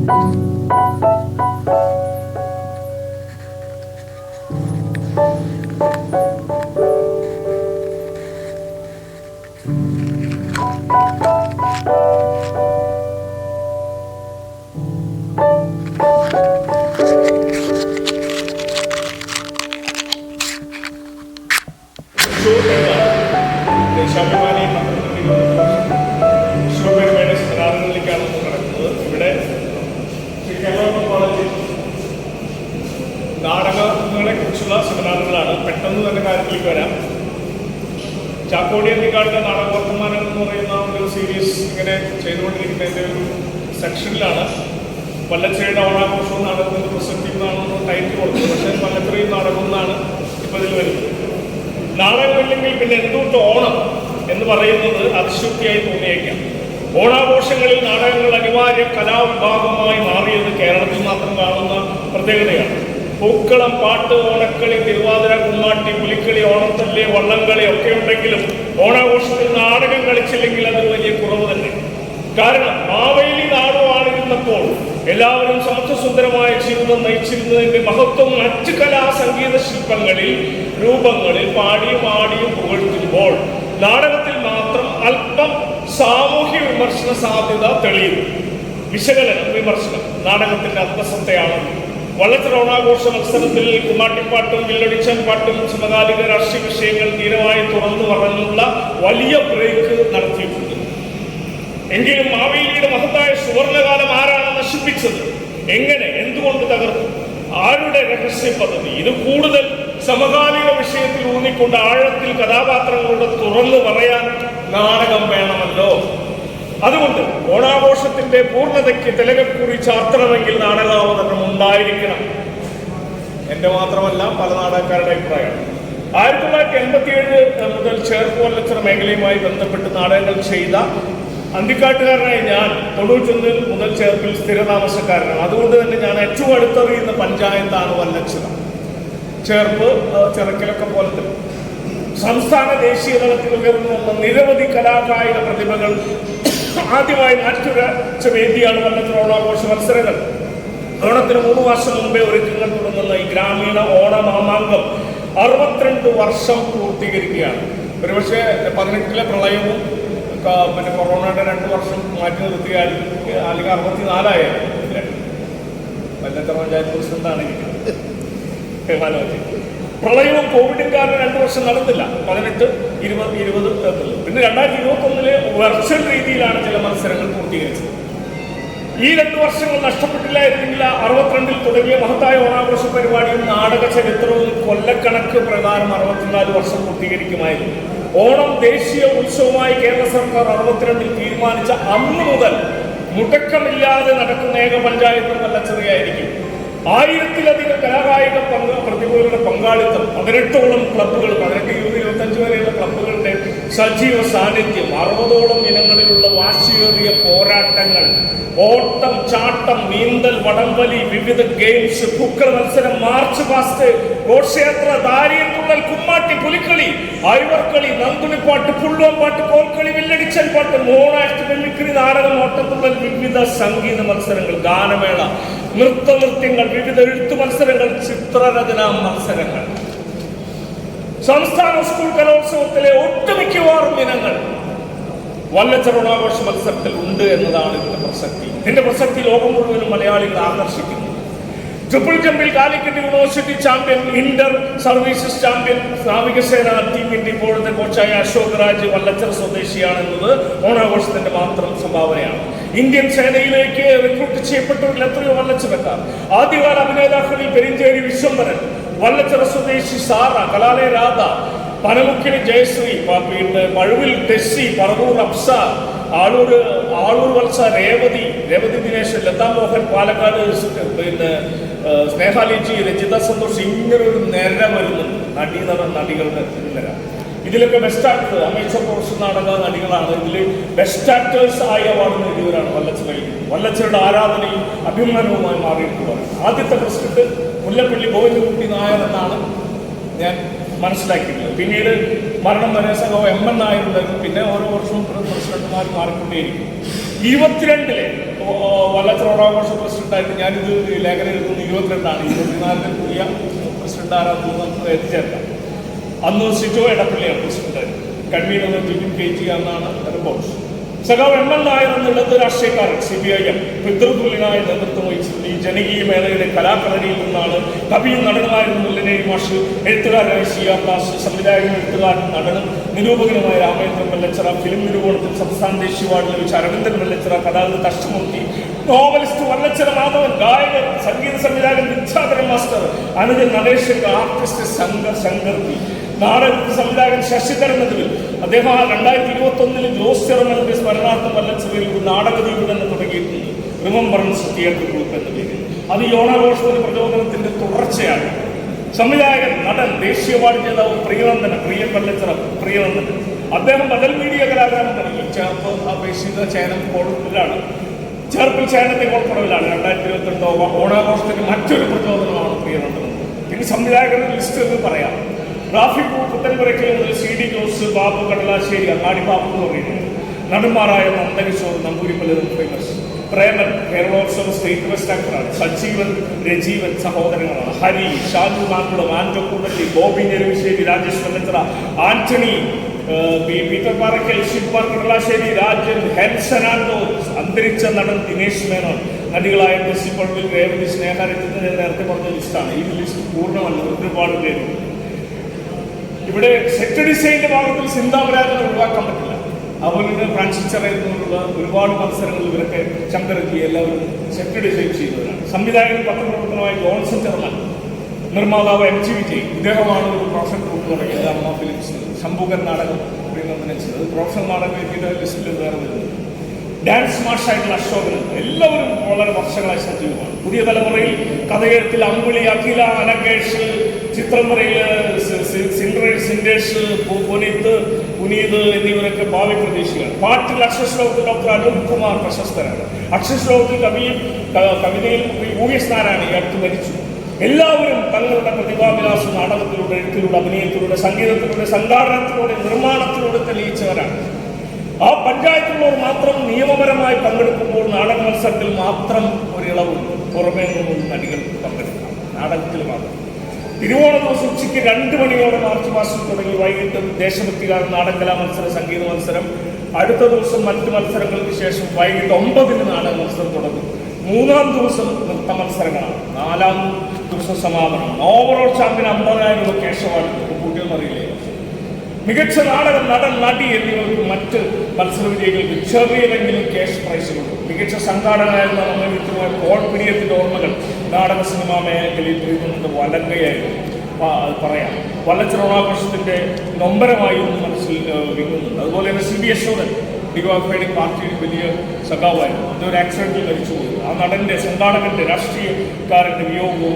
ദേശാഭിമാനി വിശ്വപരിപാടി സെമിനാറുകളിലേക്കാണ് നടക്കുന്നത്. ഇവിടെ കേരള കോളേജിൽ നാടകങ്ങളെ കുറിച്ചുള്ള സെമിനാറുകളാണ്. പെട്ടെന്ന് തന്നെ കാര്യത്തിലേക്ക് വരാം. ചാക്കോടി അന്തിക്കാടിന്റെ നാടക വർത്തമാനം എന്ന് പറയുന്ന ഒരു സീരീസ് ഇങ്ങനെ ചെയ്തുകൊണ്ടിരിക്കുന്നതിൻ്റെ ഒരു സെക്ഷനിലാണ് വല്ലച്ചയുടെ ഓണാഘോഷവും നാടകത്തിൻ്റെ പ്രസക്തി എന്നാണ് ടൈറ്റിൽ കൊടുത്തത്. പക്ഷേ വല്ലത്രയും നാടകം എന്നാണ് ഇപ്പോൾ ഇതിൽ വരുന്നത്. നാടകമില്ലെങ്കിൽ പിന്നെ എന്തുകൊണ്ട് ഓണം എന്ന് പറയുന്നത് അതിശുദ്ധിയായി തോന്നിയേക്കാം. ഓണാഘോഷങ്ങളിൽ നാടകങ്ങൾ അനിവാര്യ കലാവിഭാഗമായി മാറിയത് കേരളത്തിൽ മാത്രം കാണുന്ന പ്രത്യേകതയാണ്. പൂക്കളം, പാട്ട്, ഓണക്കളി, തിരുവാതിര, കുമ്മാട്ടി, പുലിക്കളി, ഓണത്തല്ല്, വള്ളംകളി ഒക്കെ ഉണ്ടെങ്കിലും ഓണാഘോഷത്തിൽ നാടകം കളിച്ചില്ലെങ്കിൽ അതൊരു വലിയ കുറവ് തന്നെ. കാരണം മാവേലി നാടുവാണിരുന്നപ്പോൾ എല്ലാവരും സമത്വസുന്ദരമായ ജീവിതം നയിച്ചിരുന്നതിന്റെ മഹത്വം മറ്റ് കലാ സംഗീത ശില്പങ്ങളിൽ രൂപങ്ങളിൽ പാടിയും ആടിയും പുകഴ്ത്തുമ്പോൾ നാടകത്തിൽ മാത്രം അല്പം സാമൂഹ്യ വിമർശന സാധ്യത തെളിയുന്നു. വിശകലനം, വിമർശനം നാടകത്തിന്റെ അന്തസത്തയാണ്. വള്ളച്ചർ ഓണാഘോഷ മത്സരത്തിൽ കുമ്മാട്ടിപ്പാട്ടും വില്ലടിച്ചൻ പാട്ടും സമകാലിക രാഷ്ട്രീയ വിഷയങ്ങൾ ധീരമായി തുറന്നു പറഞ്ഞുള്ള വലിയ ബ്രേക്ക് നടത്തിയിട്ടുണ്ട്. എങ്കിലും മാവേലിയുടെ മഹത്തായ സുവർണകാലം ആരാണ് നശിപ്പിച്ചത്? എങ്ങനെ, എന്തുകൊണ്ട് തകർത്തു? ആരുടെ രഹസ്യ പദ്ധതി? ഇത് കൂടുതൽ സമകാലിക വിഷയത്തിൽ ഊന്നിക്കൊണ്ട് ആഴത്തിൽ കഥാപാത്രങ്ങളോട് തുറന്നു പറയാൻ നാടകം വേണമല്ലോ. അതുകൊണ്ട് ഓണാഘോഷത്തിന്റെ പൂർണ്ണതയ്ക്ക് തിലകക്കുറി ചാർത്തണമെങ്കിൽ നാടകാവതരണം ഉണ്ടായിരിക്കണം. എന്റെ മാത്രമല്ല പല നാടകക്കാരുടെ അഭിപ്രായമാണ്. 1987 മുതൽ ചേർപ്പ് വല്ലച്ചിറ മേഖലയുമായി ബന്ധപ്പെട്ട് നാടകങ്ങൾ ചെയ്ത അന്തിക്കാട്ടുകാരനായി ഞാൻ 91 മുതൽ ചേർപ്പിൽ സ്ഥിരതാമസക്കാരനാണ്. അതുകൊണ്ട് തന്നെ ഞാൻ ഏറ്റവും അടുത്തറിയുന്ന പഞ്ചായത്താണ് വല്ലച്ചിറ. ചേർപ്പ്, ചിറക്കലൊക്കെ പോലെ തന്നെ സംസ്ഥാന ദേശീയ തലത്തിൽ ഉയർന്നു വന്ന നിരവധി കലാകായിക പ്രതിഭകൾ ആദ്യമായി മാറ്റുരച്ച വേദിയാണ് വല്ലച്ചിറ ഓണാഘോഷ മത്സരങ്ങൾ. ഓണത്തിന് 3 വർഷം മുമ്പേ ഒരുക്കങ്ങൾ തുടങ്ങുന്ന ഈ ഗ്രാമീണ ഓണമാമാങ്കം 62 വർഷം പൂർത്തീകരിക്കുകയാണ്. ഒരുപക്ഷെ 18 പ്രളയവും പിന്നെ കൊറോണയുടെ 2 വർഷം മാറ്റി നിർത്തിയാൽ അല്ലെങ്കിൽ 64 വല്ലച്ചിറ പഞ്ചായത്ത് പ്രസിഡന്റാണെങ്കിൽ പ്രളയവും കോവിഡും കാരണം 2 വർഷം നടന്നില്ല. 18, 20 പിന്നെ 2021 വെർച്വൽ രീതിയിലാണ് ചില മത്സരങ്ങൾ പൂർത്തീകരിച്ചത്. ഈ 2 വർഷങ്ങൾ നഷ്ടപ്പെട്ടില്ലായിരുന്നെങ്കിൽ 62 തുടങ്ങിയ മഹത്തായ ഓണാഘോഷ പരിപാടിയും നാടക ചരിത്രവും കൊല്ലക്കണക്ക് പ്രകാരം 64 വർഷം പൂർത്തീകരിക്കുമായിരുന്നു. ഓണം ദേശീയ ഉത്സവമായി കേരള സർക്കാർ 62 തീരുമാനിച്ച അന്ന് മുതൽ മുടക്കമില്ലാതെ നടക്കുന്ന ഏക പഞ്ചായത്ത് വല്ലച്ചിറയായിരിക്കും. 1000-ലധികം കലാകായിക പ്രതിഭകളുടെ പങ്കാളിത്തം, 18ഓളം ക്ലബ്ബുകൾ, 18, 20, 25 വരെയുള്ള ക്ലബ്ബുകളുടെ സജീവ സാന്നിധ്യം, 60ഓളം ഇനങ്ങളിലുള്ള വാശിയേറിയ പോരാട്ടങ്ങൾ, ഓട്ടം, ചാട്ടം, നീന്തൽ, വടംവലി, വിവിധ ഗെയിംസ്, പൂക്കൾ മത്സരം, മാർച്ച് പാസ്റ്റ്, ഘോഷയാത്ര, ദാരിയത്തുള്ളൽ, കുമ്മാട്ടി, പുലിക്കളി, ഐവർക്കളി, നന്ദുണിപ്പാട്ട്, പുള്ളുവമ്പാട്ട്, കോൽക്കളി, വില്ലടിച്ചൽ പാട്ട്, മോണാക്ട്, വെള്ളിക്കിളി, നാടകം, ഓട്ടത്തുള്ളൽ, വിവിധ സംഗീത മത്സരങ്ങൾ, ഗാനമേള, നൃത്തനൃത്യങ്ങൾ, വിവിധ എഴുത്തു മത്സരങ്ങൾ, ചിത്രരചനാ മത്സരങ്ങൾ, സംസ്ഥാന സ്കൂൾ കലോത്സവത്തിലെ ഒട്ടുമിക്കവാറും ഇനങ്ങൾ വല്ലച്ചിറ ഓണാഘോഷ മത്സരത്തിൽ ഉണ്ട് എന്നതാണ് ഇതിന്റെ പ്രസക്തി. ഇതിന്റെ പ്രസക്തി ലോകം മുഴുവനും മലയാളികളെ ആകർഷിക്കുന്നു. ട്രിപ്പിൾ ജമ്പിൽ Calicut university champion, inter services champion, നാവികസേന ടീമിന്റെ ഇപ്പോഴത്തെ കോച്ചായ അശോക് രാജ് വല്ലച്ചിറ സ്വദേശിയാണെന്നത് ഓണാഘോഷത്തിന്റെ മാത്രം സംഭാവനയാണ്. ഇന്ത്യൻ സേനയിലേക്ക് റിക്രൂട്ട് ചെയ്യപ്പെട്ടവരിൽ എത്രയോ വല്ലച്ചിറക്കാർ. ആദ്യകാല അഭിനേതാക്കളിൽ പെരിഞ്ചേരി വിശ്വംഭരൻ, വല്ലച്ചിറ സ്വദേശി സാറ, കലാലയ രാധ, പനമുക്കിന് ജയശ്രീ, പിന്നെ മഴുവിൽ ടെസ്സി, പറവൂർ അപ്സ, ആളൂർ വത്സ, രേവതി ദിനേശ്, ലതാമോഹൻ, പാലക്കാട് പിന്നെ സ്നേഹാലിജി, രജിത സന്തോഷ്, ഇങ്ങനെ ഒരു നിര വരുന്നുണ്ട് നടികളുടെ നിര. ഇതിലൊക്കെ ബെസ്റ്റ് ആക്ടർ, അമേച്ചർ പ്രൊഫഷണൽ നാടക നടികളാണ്. ഇതിൽ ബെസ്റ്റ് ആക്ടേഴ്സ് ആയ അവാർഡ് നേടിയവരാണ് വല്ലച്ചിറയിൽ. വല്ലച്ചിറയുടെ ആരാധനയും അഭിമാനവുമായി മാറിയിട്ടുള്ളത്. ആദ്യത്തെ പ്രസിഡന്റ് മുല്ലപ്പള്ളി ഗോവിന്ദൻകുട്ടി നായർ എന്നാണ് ഞാൻ മനസ്സിലാക്കിയിട്ടുള്ളത്. പിന്നീട് മരണം വരെ സഹോ MN നായരുണ്ടായിരുന്നു. പിന്നെ ഓരോ വർഷവും പ്രസിഡന്റുമാർ മാറിക്കൊണ്ടേയിരിക്കും. 22 വല്ലച്ചർ ഓണാഘോഷ പ്രസിഡന്റായിട്ട് ഞാനിത് ലേഖനം എഴുതുന്നത് 22-ആണ്. 24-ന് പുതിയ പ്രസിഡന്റ് ആരാണെന്ന് നമുക്ക് എത്തിച്ചേർക്കാം. അന്ന് സിജോ എടപ്പള്ളിയാണ് പ്രസിഡന്റായിട്ട്, കൺവീനർ ജിബിൻ KG എന്നാണ് റിപ്പോർട്ട്. സഖാവ് MN നായർ എന്ന ഇടത് രാഷ്ട്രീയക്കാരൻ CPIM പിതൃതുല്യനായ നേതൃത്വം വഹിച്ചിട്ടുണ്ട്. ഈ ജനകീയ മേഖലയുടെ കലാകളരിയിൽ നിന്നാണ് കവിയും നടനുമായിരുന്ന മുല്ലനേരി മാഷ്, എഴുത്തുകാരനായ CR ദാസ്, സംവിധായകനും എഴുത്തുകാരൻ നടനും നിരൂപകനുമായ രാമേന്ദ്രൻ വെല്ലച്ചിറ, ഫിലിം നിരൂപണത്തിൽ സംസ്ഥാന ദേശീയ അവാർഡ് ലഭിച്ച അരവിന്ദൻ വെല്ലച്ചിറ, കഥാകൃത്ത് അഷ്ടമൂർത്തി, നോവലിസ്റ്റ് വല്ലച്ചിറ മാധവൻ, ഗായകൻ, സംഗീത സംവിധായകൻ വിദ്യാധരൻ മാസ്റ്റർ, അനുജൻ നടേശൻ, ആർട്ടിസ്റ്റ് ശങ്കർ പി, നാടക സംവിധായകൻ ശശിധരൻ നടുവിൽ. അദ്ദേഹം 2021 ജോസ് ചെറുമലിന്റെ സ്മരണാർത്ഥം വല്ലച്ചിറയിൽ ഒരു നാടകദ്വീപ് തന്നെ തുടങ്ങിയിട്ടുണ്ട്, റിമംബറൻസ് തിയേറ്റർ ഗ്രൂപ്പ് എന്ന പേരിൽ. അത് ഈ ഓണാഘോഷത്തിന്റെ പ്രചോദനത്തിന്റെ തുടർച്ചയാണ്. സംവിധായകൻ, നടൻ, ദേശീയ അവാർഡ് ജേതാവ് പ്രിയൻ വല്ലച്ചിറ പ്രിയനന്ദൻ. അദ്ദേഹം ബദൽ മീഡിയ കലാകാരൻ തുടങ്ങി. ചേർപ്പ് അപേക്ഷിത ചേനം കോളത്തിലാണ്, ചേർപ്പിൽ ചേനത്തെ കോൾപ്പുറവിലാണ്. 2022 ഓണാഘോഷത്തിന് മറ്റൊരു പ്രചോദനമാണ് പ്രിയനന്ദൻ. പിന്നെ സംവിധായകരുടെ ലിസ്റ്റ് എന്ന് പറയാം. റാഫിക് പുത്തൻപുരയ്ക്കൽ മുതൽ CD ജോസ്, ബാബു കടലാശ്ശേരി, അങ്ങാടി ബാബു എന്ന് പറയുന്നത്, നടന്മാരായ നന്ദകിഷോർ, നമ്പൂരിപ്പലരും ഫേമസ്, പ്രേമൻ കേരളോത്സവ സ്റ്റേറ്റ് ബെസ്റ്റ് ആക്ടറാണ്, സജീവൻ, രജീവൻ സഹോദരങ്ങളാണ്, Hari, Shaju Nakkulam, Anto Koodalli, Bobby Neruvisseri, Rajesh Vellachira, Antony, Peter Parakkal, Sivakumar Kadalassery, Rajan, Henson ആൻഡോസ്, അന്തരിച്ച നടൻ ദിനേശ് മേനോൻ, നടികളായ ടെസ്സി പൾവിൽ, രേവതി, സ്നേഹ രഞ്ജിത്ത്, ഞാൻ നേരത്തെ പറഞ്ഞ ലിസ്റ്റാണ്. ഈ ലിസ്റ്റ് പൂർണ്ണമല്ല, ഒരുപാട് പേരുണ്ട്. ഇവിടെ സെറ്റ് ഡിസൈനിന്റെ ഭാഗത്തിൽ സിന്താപരാജനെ ഒഴിവാക്കാൻ പറ്റില്ല. അതുപോലെ ഫ്രാൻസിസ് ചെറിയിൽ നിന്നുള്ള ഒരുപാട് മത്സരങ്ങൾ ഇവരൊക്കെ ശങ്കരജി എല്ലാവരും സെറ്റ് ഡിസൈൻ ചെയ്യുന്നവരാണ്. സംവിധായകൻ പത്രപ്രവർത്തനമായ ജോൺസൺ ചെറുമൻ, നിർമ്മാതാവ് MG വിജയ്, ഇദ്ദേഹമാണ് ഒരു പ്രൊഫഷണൽ ഗ്രൂപ്പ് തുടങ്ങിയത്. അമ്മ ഫിലിംസ്, ശംഭുകൻ നാടകം ചെയ്തത് പ്രൊഫഷണൽ നാടകവേദിയുടെ ലിസ്റ്റിൽ വേറെ വരുന്നത്. ഡാൻസ് മാഷായിട്ടുള്ള അശോകൻ, എല്ലാവരും വളരെ വർഷങ്ങളായി സജീവമാണ്. പുതിയ തലമുറയിൽ കഥയെഴുത്തിൽ അമ്പിളി, അഖില, അനകേഷ്, ചിത്രംവരയിൽ സിൻഡേഷ്, പുനീത് എന്നിവരൊക്കെ ഭാവി പ്രതീക്ഷയാണ്. പാട്ടിൽ അക്ഷരശ്ലോകത്തിൽ ഡോക്ടർ അനൂപ് കുമാർ പ്രശസ്തരാണ്. അക്ഷരശ്ലോകത്തിൽ കവിതയിൽ US നാരായണൻ ഈ അടുത്ത് മരിച്ചു. എല്ലാവരും തങ്ങളുടെ പ്രതിഭാവിലാസം നാടകത്തിലൂടെ, എഴുത്തിലൂടെ, അഭിനയത്തിലൂടെ, സംഗീതത്തിലൂടെ, സംഘാടനത്തിലൂടെ, നിർമ്മാണത്തിലൂടെ തെളിയിച്ചവരാണ്. ആ പഞ്ചായത്തിലുള്ളവർ മാത്രം നിയമപരമായി പങ്കെടുക്കുമ്പോൾ നാടക മത്സരത്തിൽ മാത്രം ഒരിളവുണ്ട്. പുറമേ നിന്നും നടികൾ പങ്കെടുക്കാം, നാടകത്തിൽ മാത്രം. തിരുവോണ ദിവസം ഉച്ചയ്ക്ക് 2 മണിയോടെ മാർച്ച് മാസം തുടങ്ങി വൈകിട്ട് ദേശഭക്തിഗാനം, നാടകകലാ മത്സരം, സംഗീത മത്സരം. അടുത്ത ദിവസം മറ്റ് മത്സരങ്ങൾക്ക് ശേഷം വൈകിട്ട് 9-ന് നാടക മത്സരം തുടങ്ങും. 3-ാം ദിവസം നൃത്ത മത്സരങ്ങളാണ്. 4-ാം ദിവസം സമാപനമാണ്. ഓവറോൾ ചാമ്പ്യൻ 50,000 രൂപ ക്യാഷ് അവാർഡ് കൂട്ടിയെന്നറിയില്ലേ. മികച്ച നാടകം, നടൻ, നടി എന്നിവർക്ക് മറ്റ് മത്സര വിജയികൾക്ക് ചെറിയതെങ്കിലും ക്യാഷ് പ്രൈസുകളുണ്ട്. മികച്ച സംഘാടകനായിരുന്ന നമ്മുടെ മിത്രമായ പോൾ പിടിയത്തിന്റെ ഓർമ്മകൾ നാടക സിനിമാ മേഖലയിൽ പ്രീതിന്റെ വലങ്കയായിരുന്നു പറയാം. വല്ലച്ചിറ ഓണാഘോഷത്തിന്റെ നൊമ്പരമായി ഒന്ന് മനസ്സിൽ വിങ്ങുന്നുണ്ട്. അതുപോലെ തന്നെ CB യശോദൻ ഡിവൈഫൈഡ് പാർട്ടിയുടെ വലിയ സഖാവായിരുന്നു. അതൊരു ആക്സിഡന്റിൽ മരിച്ചുപോയി. ആ നടന്റെ, സംഘാടകന്റെ, രാഷ്ട്രീയക്കാരന്റെ വിയോഗവും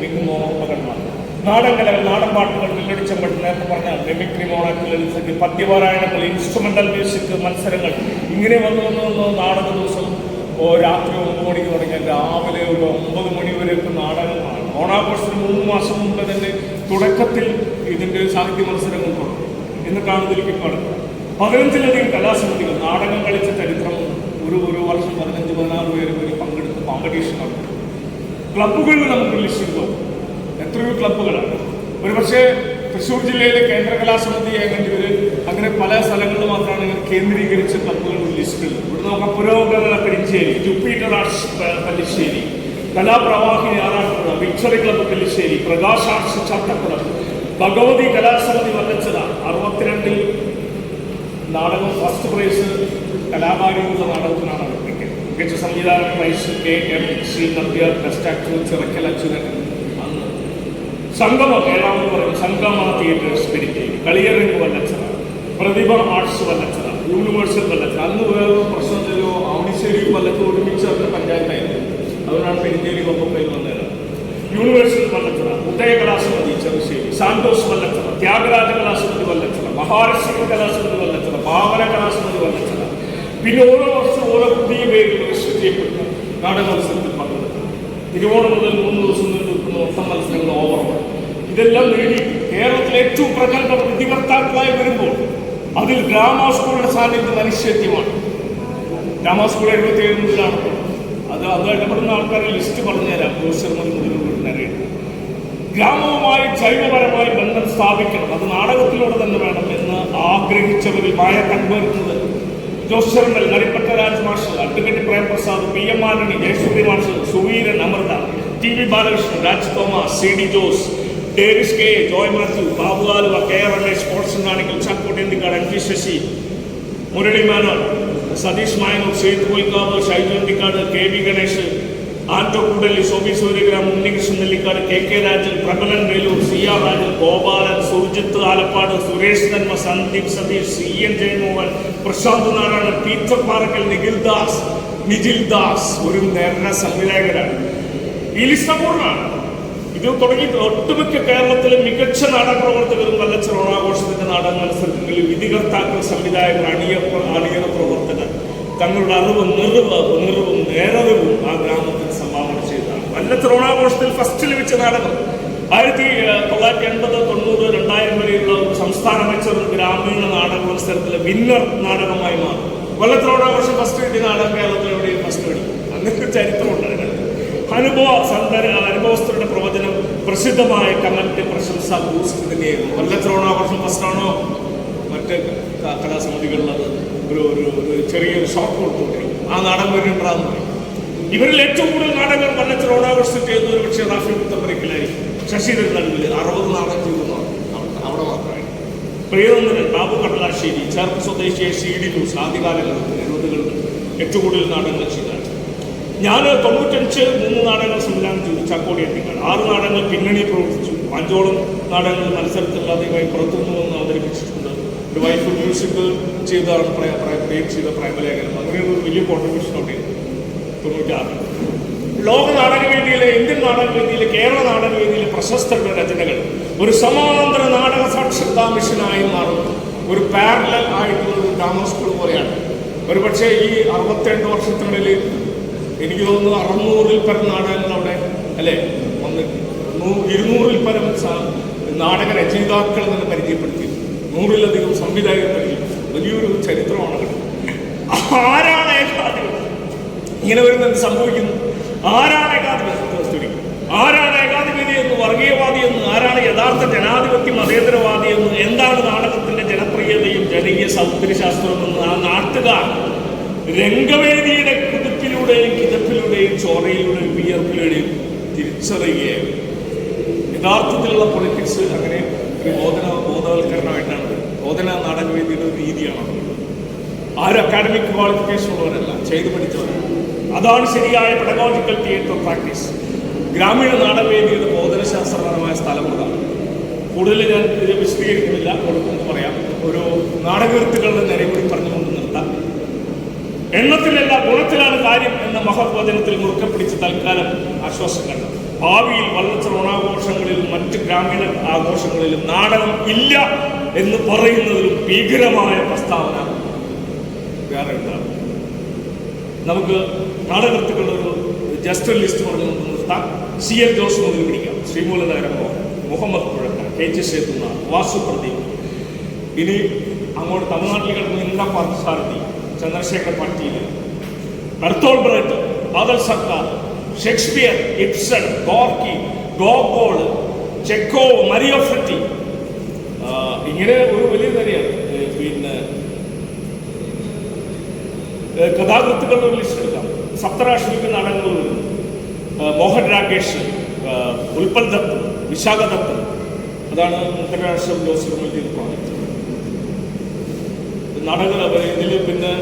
വിങ്ങുന്ന ഓർമ്മകളാണ്. നാടകകലകൾ, നാടൻ പാട്ടുകൾ, വില്ലടിച്ചമ്പട്ട്, നേരത്തെ പറഞ്ഞ മിമിക്രി, മോണാക്കിൽ, പദ്യപാരായണങ്ങൾ, ഇൻസ്ട്രുമെന്റൽ മ്യൂസിക് മത്സരങ്ങൾ, ഇങ്ങനെ വന്നു നാടക ദിവസം രാത്രി 9 മണിക്ക് തുടങ്ങിയാൽ രാവിലെ ഒരു 9 മണി വരെയൊക്കെ നാടകമാണ്. ഓണാഘോഷത്തിന് 3 മാസം മുമ്പ് തന്നെ തുടക്കത്തിൽ ഇതിൻ്റെ സാഹിത്യ മത്സരങ്ങൾ തുടങ്ങും. എന്നിട്ടാണ് ഇതിലേക്ക് നടക്കുക. 15-ലധികം കലാസമിതികൾ നാടകം കളിച്ച ചരിത്രം ഒരു വർഷം 15-16 പേര് വരെ പങ്കെടുത്ത് കോമ്പറ്റീഷൻ നടത്തും. ക്ലബ്ബുകളിൽ നമുക്ക് ലിസ്റ്റ് പോകും. എത്രയോ ക്ലബ്ബുകളാണ്. ഒരുപക്ഷെ തൃശ്ശൂർ ജില്ലയിലെ കേന്ദ്ര കലാസമിതി അങ്ങനെ പല സ്ഥലങ്ങളിൽ മാത്രമാണ് കേന്ദ്രീകരിച്ച ക്ലബ്ബുകളുടെ ലിസ്റ്റിൽ. ഇവിടെ നമുക്ക് Purogamana Perinchery, Jupiter arts Pallissery, Kalapravahini Arattupuzha, victory club Pallissery, Prakash arts Chattakulam, Bhagavathi Kalasamithi Vallachira. 62-ൽ നാടകം ഫസ്റ്റ് പ്രൈസ് കലാകാരികളുടെ നാടകത്തിനാണ് അവതരിപ്പിക്കുന്നത്. മികച്ച സംവിധാന prize KM Sreenandyar, best actor Chirakkal Achuthan. Sangamam 7-ാമത് പറയും സംഗമ തിയേറ്റർ സ്പിരിറ്റ്, കളിയറിങ് വല്ലച്ചിറ, പ്രതിഭ ആർട്സ് വല്ലച്ചിറ, യൂണിവേഴ്സൽ വല്ലച്ചിറ. അന്ന് വേറൊരു പ്രശ്നത്തിലോ ഔണിശ്ശേരി വല്ലത്ത് ഒരുമിച്ച് അതിൻ്റെ പഞ്ചായത്തായിരുന്നു. അതുകൊണ്ടാണ് പെരിഞ്ചേരി കൊമ്പയിൽ വന്നത്. യൂണിവേഴ്സൽ വല്ലച്ചിറ, ഉദയ കലാസമിതി ചെറുശ്ശേരി, സാന്റോസ് വല്ലച്ചിറ, ത്യാഗരാജ കലാസമിതി വല്ലച്ചിറ, മഹാലക്ഷ്മി കലാസമിതി വല്ലച്ചിറ, ഭാവന കലാസമിതി വല്ലച്ചിറ. പിന്നെ ഓരോ വർഷം ഓരോ പുതിയ പേരിൽ രജിസ്റ്റർ ചെയ്യപ്പെട്ട നാടക മത്സരത്തിൽ പങ്കെടുക്കും. തിരുവോണം മുതൽ 3 ദിവസം നിൽക്കുന്ന മൊത്തം മത്സരങ്ങൾ ഓവറോൾ ഇതെല്ലാം നേടി കേരളത്തിലെ ഏറ്റവും പ്രഗത്ഭ വിധികർത്താക്കളായി വരുമ്പോൾ അതിൽ ഗ്രാമ സ്കൂളുടെ സാന്നിധ്യം അനിശ്ചിതമാണ്. ഗ്രാമ സ്കൂൾ 77 മുതലാണ് പറ്റുന്ന ആൾക്കാരെ ലിസ്റ്റ് പറഞ്ഞുതരാം. ജോസിയർമൽ മുതൽ ഗ്രാമവുമായി ജൈവപരമായി ബന്ധം സ്ഥാപിക്കണം, അത് നാടകത്തിലൂടെ തന്നെ വേണം എന്ന് ആഗ്രഹിച്ചവരിൽ മായ കൺവേർക്കുന്നത് ജോസിയർമൽ, നരിപ്പറ്റ രാജ് മാഷ്, advocate Premprasad, PM Antony, Jayasurya മാഷ്, Suveeran, Amritha, TV Balakrishnan, Raj Thomas, CD Jose, Davis K, Joy Mathew, Babu Aluva, K Ramesh, sports നാണിക്കൽ, Chakkotty Anthikkad, NP Sasi, Murali Menon, Satheesh Mayannur, Sreeth Kolkkavu, Shaiju Anthikkad, KB Ganesh, Anto Koodalli, Sobi Suryagram, Unnikrishnan Nellikkad, KK Rajan, Prabalan Veloor, CR Rajan, Gopalan, Surjith Alappad, Suresh Nanma, Sandeep Satheesh, CN Jayamohan, Prashanth Narayanan, Peter Parakkal, Nikhil Das ഒരു നേരണ സംവിധായകരാണ്. ഈ ലിസ്റ്റ് അപൂർണ്ണമാണ്. ഇത് തുടങ്ങി ഒട്ടുമിക്ക കേരളത്തിലെ മികച്ച നാടക പ്രവർത്തകരും വല്ലച്ചർ ഓണാഘോഷത്തിന്റെ നാടക മത്സരങ്ങളിൽ വിധികർത്താക്കൾ, സംവിധായകർ, അണിയറ പ്രവർത്തകർ തങ്ങളുടെ അറിവും നിറവും നേരറിവും ആ ഗ്രാമത്തിൽ സംഭാവന ചെയ്തതാണ്. വല്ലച്ചർ ഓണാഘോഷത്തിൽ ഫസ്റ്റ് ലഭിച്ച നാടകം 1980, 90, 2000 വരെയുള്ള സംസ്ഥാന മെച്ചർ ഗ്രാമീണ നാടക മത്സരത്തിലെ വിന്നർ നാടകമായി മാറി. വല്ലച്ചർ ഓണാഘോഷം ഫസ്റ്റ് കിട്ടിയ നാടകം കേരളത്തിൽ എവിടെയും ഫസ്റ്റ് മേടിക്കും. അങ്ങനത്തെ ചരിത്രമുണ്ട് അതിനകത്ത്. അനുഭവസ്ഥരുടെ പ്രവചനം, പ്രസിദ്ധമായ കമന്റ്, പ്രശംസ, ബൂസ്റ്റ് തന്നെയായിരുന്നു. വല്ലച്ചർ ഓണാഘോഷം ഫസ്റ്റാണോ മറ്റ് കലാസമിതികളിലത് ഒരു ചെറിയൊരു ഷോർട്ട് കൊടുത്തുകൊണ്ടിരിക്കും. ആ നാടകം വരുന്നുണ്ടാകുന്ന പറയും. ഇവരിൽ ഏറ്റവും കൂടുതൽ നാടകം വല്ലച്ചർ ഓണാഘോഷം ചെയ്തത് ഒരു പക്ഷേ റാഫി പുത്തമ്പരക്കിലായിരിക്കും. ശശിധരൻ നടുവിൽ 60 നാടകം ചെയ്തു അവിടെ മാത്രമായി. പ്രിയനന്ദനൻ, ബാബു കടലാശ്ശേരി, ചേർപ്പ് സ്വദേശിയായ CD ജോസ് ആദ്യകാലങ്ങളിൽ 70കളിൽ ഏറ്റവും കൂടുതൽ നാടകങ്ങൾ ചെയ്താണ്. ഞാൻ 95 3 നാടകങ്ങൾ സംവിധാനം ചെയ്തു. ചാക്കോടി എത്തിക്കാണ് 6 നാടകങ്ങൾ പിന്നണി പ്രവർത്തിച്ചു. 5ഓളം നാടകങ്ങൾ മത്സരത്തിൽ ആദ്യമായി പുറത്തുനിന്ന് വന്ന് അവതരിപ്പിച്ചിട്ടുണ്ട്. ഒരു വൈഫ് മ്യൂസിക് ചെയ്താണ് ചെയ്ത പ്രേമലേഖനം. അങ്ങനെ ഒരു വലിയ കോൺട്രിബ്യൂഷൻ അവിടെ 96. ലോക നാടകവേദിയിലെ, ഇന്ത്യൻ നാടകവേദിയിലെ, കേരള നാടകവേദിയിലെ പ്രശസ്തരുടെ രചനകൾ ഒരു സമാന്തര നാടക സാക്ഷരതാ മിഷനായി മാറുന്നു. ഒരു പാരലൽ ആയിട്ടുള്ള ഒരു ഡ്രാമ സ്കൂൾ പോലെയാണ്. ഒരു പക്ഷേ ഈ 62 വർഷത്തിനിടയിൽ എനിക്ക് തോന്നുന്നു 600-ൽ പരം നാടകങ്ങൾ അവിടെ അല്ലേ വന്നിട്ടുണ്ട്. 200-ൽ പരം നാടക രചയിതാക്കൾ തന്നെ പരിചയപ്പെടുത്തി. 100-ലധികം സംവിധായകർ പരിചയപ്പെടുത്തി. വലിയൊരു ചരിത്രമാണ്. ആരാണ് ഏകാധിപതി? ഇങ്ങനെ വരുന്നത് സംഭവിക്കുന്നു. ആരാണ് ഏകാധിപതി? ആരാണ് ഏകാധിപതി എന്ന്, വർഗീയവാദി എന്ന്, ആരാണ് യഥാർത്ഥ ജനാധിപത്യ മതേതരവാദി എന്ന്, എന്താണ് നാടകത്തിന്റെ ജനപ്രിയതയും ജനകീയ സൗന്ദര്യശാസ്ത്രവും എന്ന് ആ നാട്ടുകാർ രംഗവേദിയുടെ കുതിപ്പിലൂടെയും കിതപ്പിലൂടെയും ചോറയിലൂടെയും വിയർപ്പിലൂടെയും തിരിച്ചറിയുകയാണ്. യഥാർത്ഥത്തിലുള്ള പൊളിറ്റിക്സ് അങ്ങനെ ഒരു ബോധവൽക്കരണമായിട്ടാണ്. ബോധന നാടകവേദിയുടെ ഒരു രീതിയാണ്. ആരും അക്കാഡമിക് ക്വാളിഫിക്കേഷൻ ഉള്ളവരല്ല, ചെയ്തു പഠിച്ചവരല്ല. അതാണ് ശരിയായ പെഡഗോജിക്കൽ തിയേറ്റർ പ്രാക്ടീസ്. ഗ്രാമീണ നാടകവേദിയുടെ ബോധനശാസ്ത്രപരമായ സ്ഥലം അതാണ്. കൂടുതൽ ഞാൻ ഇത് വിശദീകരിക്കുന്നില്ല, കൊടുക്കുമെന്ന് പറയാം. ഒരു നാടകൃത്തുക്കളുടെ നിലവിൽ പറഞ്ഞുകൊണ്ട് നിർത്താം. എണ്ണത്തിലല്ല ഗുണത്തിലാണ് കാര്യം എന്ന മഹത്വചനത്തിൽ മുറുക്കെ പിടിച്ച് തൽക്കാലം ആശ്വാസം കണ്ടു. ഭാവിയിൽ വല്ലച്ചർ ഓണാഘോഷങ്ങളിലും മറ്റ് ഗ്രാമീണ ആഘോഷങ്ങളിലും നാടകം ഇല്ല എന്ന് പറയുന്നതിലും ഭീകരമായ പ്രസ്താവന വേറെ ഉണ്ടാകും. നമുക്ക് നാടകൃത്തുക്കളുടെ ഒരു ജസ്റ്റ് ലിസ്റ്റ് പറഞ്ഞു നിർത്താം. CL ജോസ് മുതൽ പിടിക്കാം. ശ്രീമൂലനഗരം മുഹമ്മദ് പുഴക്ക, KG സേതുനാഥ്, വാസു പ്രദീപ്. ഇനി അങ്ങോട്ട് തമിഴ്നാട്ടിൽ കിടക്കുന്ന Indira Parthasarathy, Chandrashekhar Patil, Bertolt Brecht, Badal Sircar, Shakespeare, Ibsen, Gorky, Gogol, Chekhov, Mario Fratti. ഇങ്ങനെ ഒരു വലിയ നിരയാണ്. പിന്നെ കഥാകൃത്തുക്കളുടെ ഒരു ലിസ്റ്റ് എടുക്കാം. സപ്തരാഷ്ട്രീയ നാടകങ്ങൾ വരുന്നു. മോഹൻ രാകേഷ്, ഉൽപ്പൽ ദത്ത്, വിശാഖ ദത്ത്. അതാണ് അന്താരാഷ്ട്ര ജോസിയർമൽ പ്രോജക്റ്റ്. നാടക ഇതിൽ പിന്നെ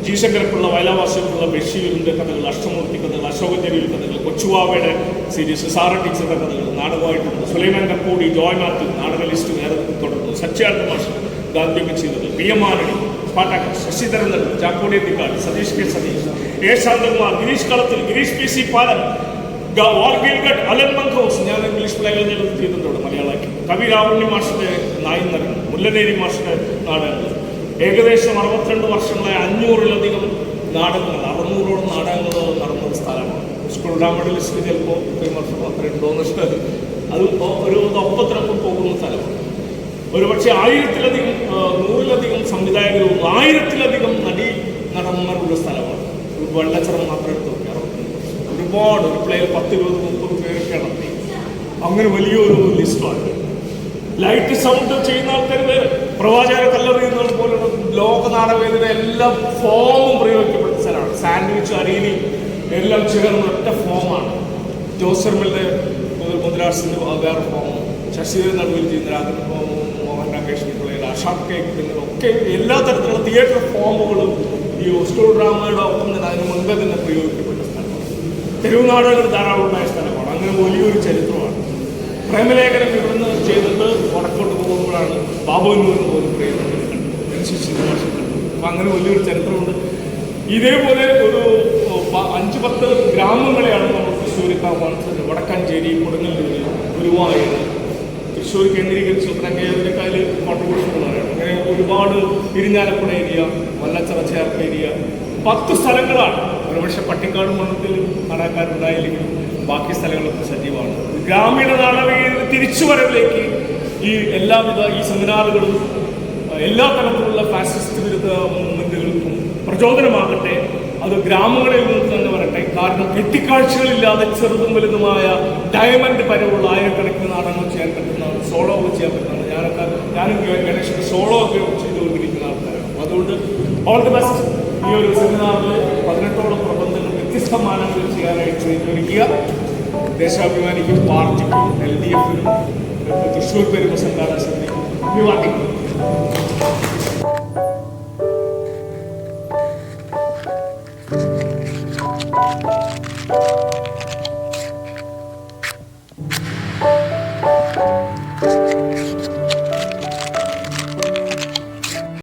G. ശങ്കരപ്പിള്ള, വയലാവാസിയുള്ള ബഷീറിൻ്റെ കഥകൾ, അഷ്ടമൂർത്തി കഥകൾ, അശോക ജലീൽ കഥകൾ, കൊച്ചുവാവയുടെ സീരീസ്, സാറ ടീച്ചറുടെ കഥകൾ നാടകമായിട്ടുണ്ട്. സുലൈമാൻ കപ്പൂടി, ജോയ് മാത്യു നാടക ലിസ്റ്റ് വേറെ തുടർന്നു. സത്യാർത്ഥ മാഷ് ഗാന്ധിയൊക്കെ ചെയ്തത്, PM ആന്റണി, സ്പാട്ടാക്കസ്, ശശിധരൻ നടുവിൽ, ചാക്കോടി എന്തിക്കാട്, സതീഷ് K. സതീഷ്, A. ശാന്തകുമാർ, ഗിരീഷ് കളത്തിൽ, ഗിരീഷ് PC പാലൻ, വാർഗീൽഗഡ്, അലൻ മങ്കോസ്. ഞാൻ ഇംഗ്ലീഷ് പ്ലേകൾ ചെയ്തിട്ടുണ്ട് അവിടെ മലയാളമാക്കി. കവി രാവുണ്ണി മാഷിൻ്റെ നായിന്നരൻ, മുല്ലനേരി മാഷിൻ്റെ നാടകങ്ങൾ. ഏകദേശം 62 വർഷങ്ങളായി 500-ലധികം നാടകങ്ങൾ, 600ഓളം നാടകങ്ങൾ നടന്നൊരു സ്ഥലമാണ്. സ്കൂൾ ഡ്രാമയുടെ ലിസ്റ്റ് ചിലപ്പോൾ ഇത്രയും വർഷം അത്രയും ഉണ്ടോയെന്ന് വെച്ചിട്ട് അത് ഒരു ഒപ്പത്തിനൊപ്പം പോകുന്ന സ്ഥലമാണ്. ഒരുപക്ഷെ 1000-ലധികം 100-ലധികം സംവിധായകരും 1000-ലധികം നടന്മാരുള്ള സ്ഥലമാണ്. വള്ളച്ചറം മാത്രം എടുത്ത് നോക്കി 61 വർഷം. ഒരു ഒരുപാട് റിപ്ലൈയിൽ 10, 20, 30 പേരൊക്കെ നടത്തി. അങ്ങനെ വലിയൊരു ലിസ്റ്റാണ്. ലൈറ്റ് സൗണ്ട് ചെയ്യുന്ന ആൾക്കാർ വേറെ, പ്രവാചകരെ കല്ലെറിയുന്നത് പോലുള്ള ലോക നാടകവേദിയുടെ എല്ലാ ഫോമും പ്രയോഗിക്കപ്പെട്ട സ്ഥലമാണ്. സാൻഡ്വിച്ച് അരീനി എല്ലാം ചേർന്ന ഒറ്റ ഫോമാണ്. ജോസർമലിന്റെ മുദ്രാസിന്റെ വേറെ ഫോമും, ശശിധരൻ നടുവിൽ ചെയ്യുന്ന ഫോമും, മോഹൻ രാകേഷ് പിള്ളയുടെ അഷാബ് കേക്ക് ഒക്കെ എല്ലാ തരത്തിലുള്ള തിയേറ്റർ ഫോമുകളും ഈ ഓസ്റ്റോൾ ഡ്രാമയുടെ ഒപ്പം തന്നെ അതിന് മുൻപേ തന്നെ പ്രയോഗിക്കപ്പെട്ട സ്ഥലമാണ്. തെരുവ് നാടകങ്ങൾ ധാരാളം ഉണ്ടായ സ്ഥലമാണ്. അങ്ങനെ വലിയൊരു ചരിത്രമാണ്. പ്രേമലേഖനം ഇവിടുന്ന് ചെയ്തിട്ട് വടക്കോട്ട് പോകുമ്പോഴാണ് ബാബുവിനൂരിന് പോലും പ്രേമലേഖനം കണ്ടത്. അപ്പം അങ്ങനെ വലിയൊരു ചരിത്രമുണ്ട്. ഇതേപോലെ ഒരു 5-10 ഗ്രാമങ്ങളെയാണ് നമ്മൾ തൃശ്ശൂർ കാണിച്ചത്. വടക്കാഞ്ചേരി, കൊടുങ്ങല്ലൂർ, ഗുരുവായൂർ, തൃശ്ശൂർ കേന്ദ്രീകരിച്ച് ഉത്തരകേരളക്കാർ കോൺട്രിബ്യൂഷനുകളാണ്. അങ്ങനെ ഒരുപാട് ഇരിഞ്ഞാലക്കുട ഏരിയ, വല്ലച്ചിറ ചേർത്ത ഏരിയ, 10 സ്ഥലങ്ങളാണ്. ഒരുപക്ഷെ പട്ടിക്കാട് മണ്ഡലത്തിൽ നാടകക്കാരുണ്ടായില്ലെങ്കിലും ബാക്കി സ്ഥലങ്ങളൊക്കെ സജീവമാണ്. ഗ്രാമീണ നാടകവേദിയുടെ തിരിച്ചുവരവിലേക്ക് ഈ എല്ലാവിധ ഈ സെമിനാറുകളും എല്ലാ തരത്തിലുള്ള ഫാസിസ്റ്റ് വിരുദ്ധ മൂവ്മെന്റുകൾക്കും പ്രചോദനമാകട്ടെ. അത് ഗ്രാമങ്ങളിൽ നിന്ന് തന്നെ വരട്ടെ. കാരണം കെട്ടിക്കാഴ്ചകളില്ലാതെ ചെറുതും വലുതുമായ ഡയമണ്ട് പരവുള്ള ആയിരക്കണക്കിന് നാടകങ്ങൾ ചെയ്യാൻ പറ്റുന്നതാണ്, സോളോ ചെയ്യാൻ പറ്റുന്നതാണ്. ഞാനും ഗണേശന് സോളോ ഒക്കെ ചെയ്തുകൊണ്ടിരിക്കുന്ന ആൾക്കാരാണ്. അതുകൊണ്ട് ഓൾ ദി ബെസ്റ്റ്. ഈ ഒരു സെമിനാറിൽ 18ഓളം പ്രബന്ധങ്ങൾ വ്യത്യസ്ത മാനങ്ങളിൽ ചെയ്യാനായിട്ട് ശ്രമിക്കുക. ദേശാഭിമാനിക്കും പാർട്ടിക്കും LDF-നും തൃശ്ശൂർ പെരുമ സംഘാടന സമിതിക്കും അഭിവാദ്യം.